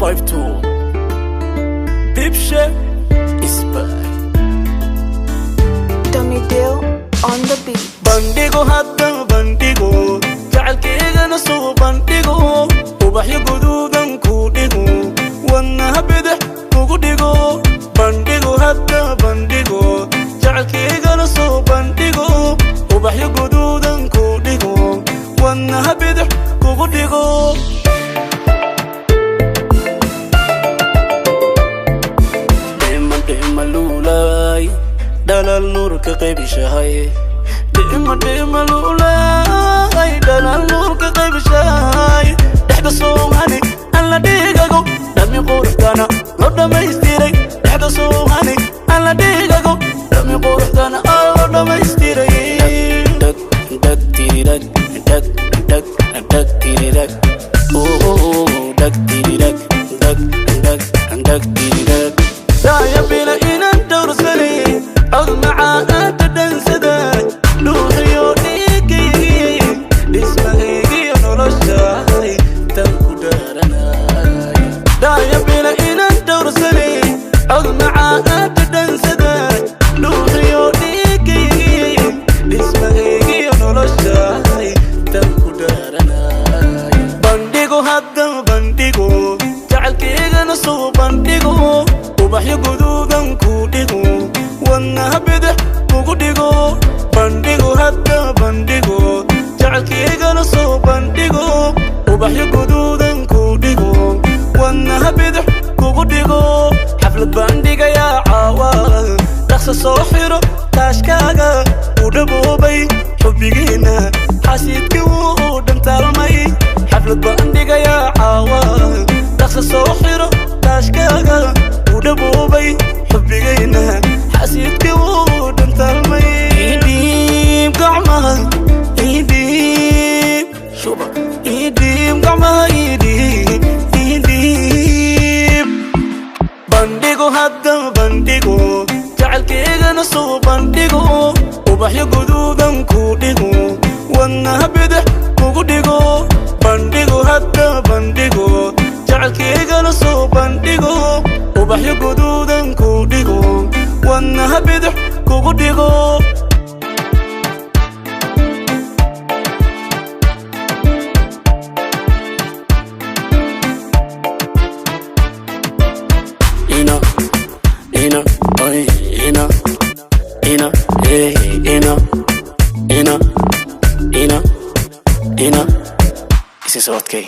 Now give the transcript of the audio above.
252 Pipshe is back. Dummy Deal on the beat. Bandigo hadda bandigo jacaylkeygana soo bandhigo ubaxyo guduudan ku dhigo wadnaha bidix kugu dhigo bandigo hadda bandigo jacaylkeygana soo bandhigo ubaxyo guduudan ku dhigo wadnaha bidix kugu dhigo malulay dalal nur ka qaybishahay dima lulay dalal nur ka qaybishahay dhexda Soomaali alla dhigago dhami quruxdana lo dhamaystiray dhexda Soomaali alla dhigago dhami quruxdana lo dhamaystiray dag dag tirirak dag dag dag tirirak oh dag tirirak dag dag dag tirirak لا يبينا إنا ندور سلي عض معاها تدنسداي روحي ونيكي اسمه هيجي نرشاي تنكو دارناي لا يبينا إنا ندور سلي عض معاها تدنسداي روحي ونيكي اسمه هيجي نرشاي تنكو دارناي بنديقو هدا بنديقو جعلكيغا نصو بنديقو ubaxyo guduudan ku dhigo wadnaha bidix kugu dhigo bandhigo hadda bandhigo jacaylkeygana soo bandhigo ubaxyo guduudan ku dhigo wadnaha bidix kugu dhigo xaflad bandhigayaa caawa dhaqso soo xiro taashkaaga u dhaboobay xubbigiina xasiidkii wuu dhantaalmay xaflad bandhigayaa caawa dhaqso soo xiro taashkaaga ودبوبي حبينا حسيتك ودنتالمي يديم قعمها يديم شوبا يديم قعمها يديم بنديقو هدا بنديقو جعلكيغا نصو بنديقو وبحيو قدودا كوديقو wadnaha bidix kugu dhigo bandhigo hadda bandhigo jacaylkeygana soo bandhigo ubaxyo guduudan ku dhigo wadnaha bidix kugu dhigo ina ina oy ina ina ina ina ina ina isi socodkay